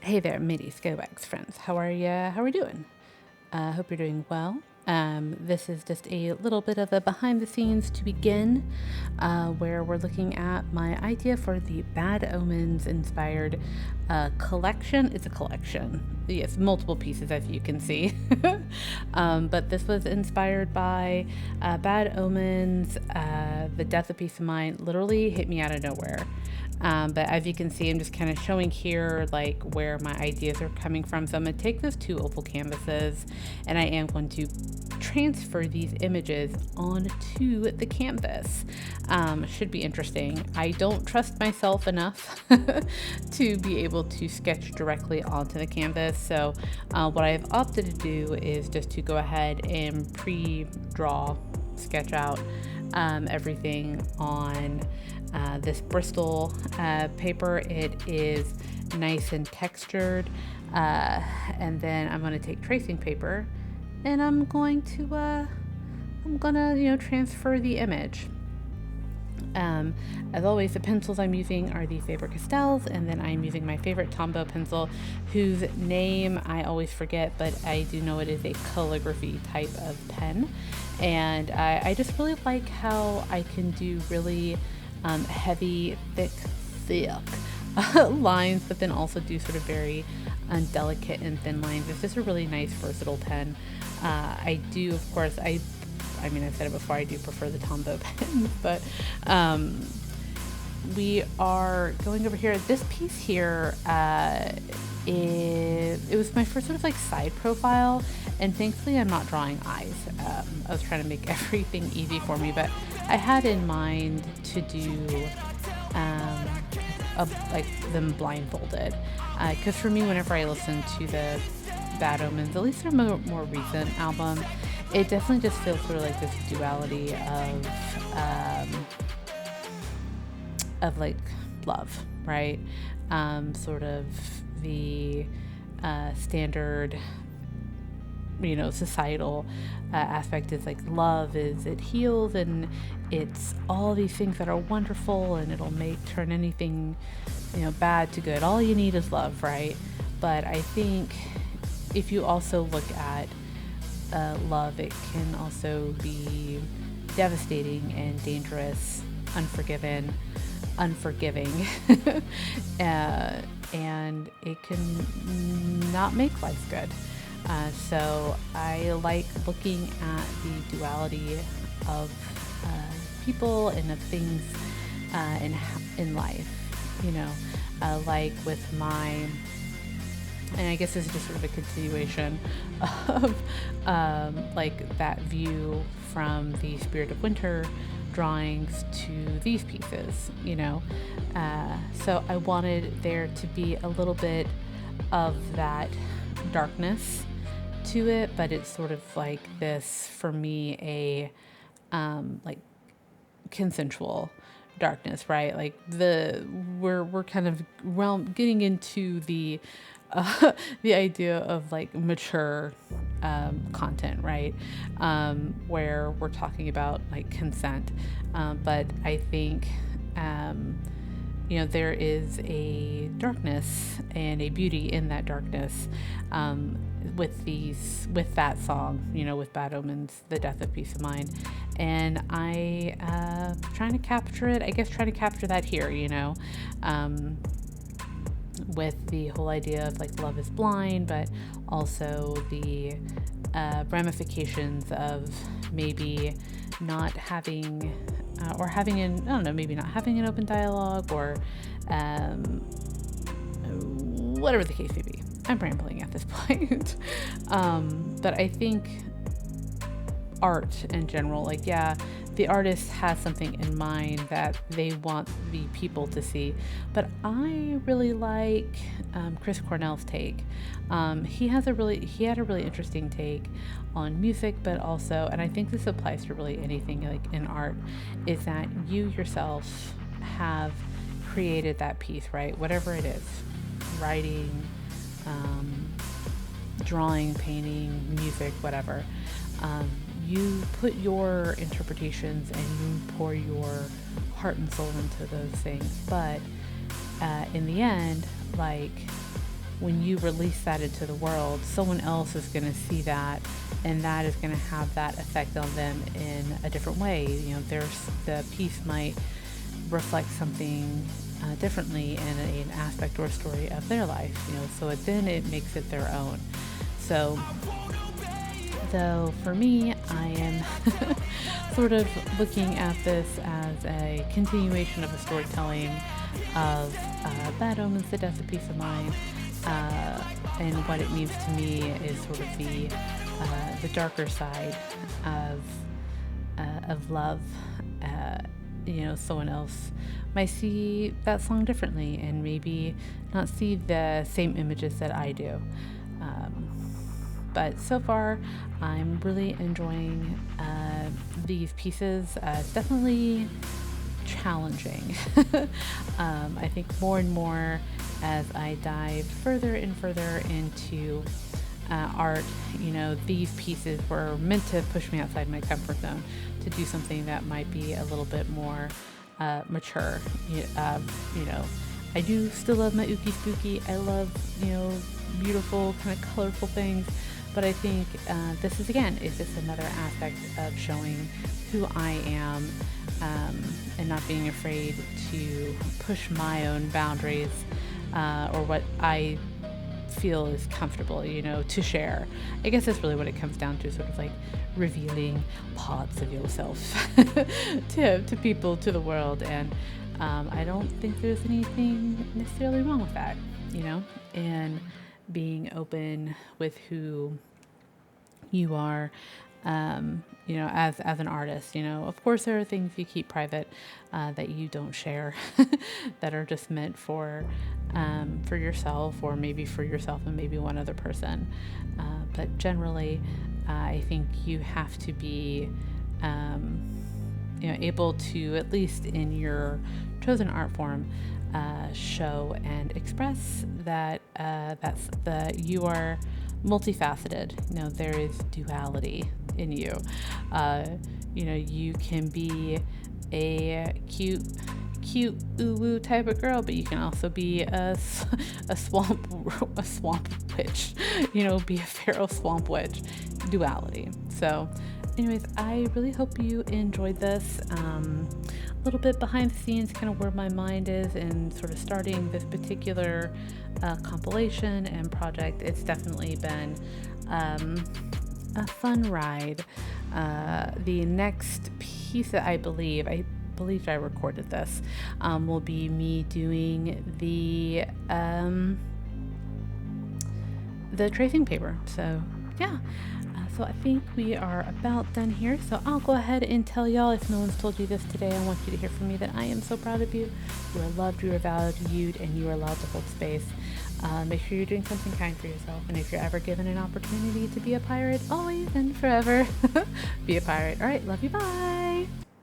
Hey there, Mitty Skywax friends. How are ya? How are we doing? Hope you're doing well. This is just a little bit of a behind the scenes to begin, where we're looking at my idea for the Bad Omens inspired collection. It's a collection. Yes, multiple pieces, as you can see. But this was inspired by Bad Omens. The Death of Peace of Mind literally hit me out of nowhere. But as you can see, I'm just kind of showing here like where my ideas are coming from. So I'm going to take those two oval canvases and I am going to transfer these images onto the canvas. Should be interesting. I don't trust myself enough to be able to sketch directly onto the canvas. So what I've opted to do is just to go ahead and pre-draw, sketch out everything on this Bristol paper. It is nice and textured, and then I'm going to take tracing paper and I'm going to transfer the image. As always, the pencils I'm using are the Faber-Castells, and then I'm using my favorite Tombow pencil, whose name I always forget, but I do know it is a calligraphy type of pen. And I just really like how I can do really heavy, thick lines, but then also do sort of very delicate and thin lines. It's just a really nice, versatile pen. I do, of course, I mean, I've said it before, I do prefer the Tombow pens, but we are going over here. This piece here, it was my first sort of like side profile, and thankfully I'm not drawing eyes. I was trying to make everything easy for me, but I had in mind to do like them blindfolded, because for me, whenever I listen to the Bad Omens, at least their more recent album, it definitely just feels sort of like this duality of like love, right? Sort of the standard, societal aspect is like love is, it heals, and it's all these things that are wonderful, and it'll turn anything bad to good. All you need is love, right? But I think if you also look at love, it can also be devastating and dangerous, unforgiving, and it can not make life good. So I like looking at the duality of people and of things in life, like with my, and I guess this is just sort of a continuation of like that view from the Spirit of Winter drawings to these pieces, so I wanted there to be a little bit of that darkness to it, but it's sort of like this, for me, a like consensual darkness, right? Like we're kind of getting into the the idea of like mature content, right? Where we're talking about like consent, but I think there is a darkness and a beauty in that darkness, with that song, with Bad Omens, The Death of Peace of Mind, and I trying to capture that here, with the whole idea of like love is blind, but also the ramifications of maybe not having or having maybe not having an open dialogue, or whatever the case may be. I'm rambling at this point. But I think art in general, like, yeah, the artist has something in mind that they want the people to see, but I really like Chris Cornell's take. He had a really interesting take on music, but also, and I think this applies to really anything like in art, is that you yourself have created that piece, right? Whatever it is, writing, drawing, painting, music, whatever. You put your interpretations and you pour your heart and soul into those things, but in the end, like, when you release that into the world, someone else is going to see that, and that is going to have that effect on them in a different way. There's the piece might reflect something differently in an aspect or story of their life. So then it makes it their own. So for me, I am sort of looking at this as a continuation of a storytelling of Bad Omens, the Death of Peace of Mind, and what it means to me is sort of the darker side of love. Someone else might see that song differently and maybe not see the same images that I do. But so far, I'm really enjoying these pieces. It's definitely challenging. I think more and more as I dive further and further into art, these pieces were meant to push me outside my comfort zone to do something that might be a little bit more mature. I do still love my ooky spooky. I love, beautiful, kind of colorful things. But I think this is just another aspect of showing who I am and not being afraid to push my own boundaries or what I feel is comfortable, to share. I guess that's really what it comes down to, sort of like revealing parts of yourself to people, to the world. And I don't think there's anything necessarily wrong with that, and being open with who you are, as an artist. Of course there are things you keep private that you don't share that are just meant for yourself, or maybe for yourself and maybe one other person. But generally, I think you have to be able to, at least in your chosen art form, show and express that you are multifaceted. There is duality in you. You can be a cute ooh-woo type of girl, but you can also be a swamp witch. Be a feral swamp witch. Duality. So anyways, I really hope you enjoyed this. A little bit behind the scenes, kind of where my mind is and sort of starting this particular compilation and project. It's definitely been a fun ride. The next piece that I believe I recorded this will be me doing the tracing paper. So yeah. So I think we are about done here. So I'll go ahead and tell y'all, if no one's told you this today, I want you to hear from me that I am so proud of you. You are loved, you are valued, and you are allowed to hold space. Make sure you're doing something kind for yourself. And if you're ever given an opportunity to be a pirate, always and forever, be a pirate. All right, love you, bye.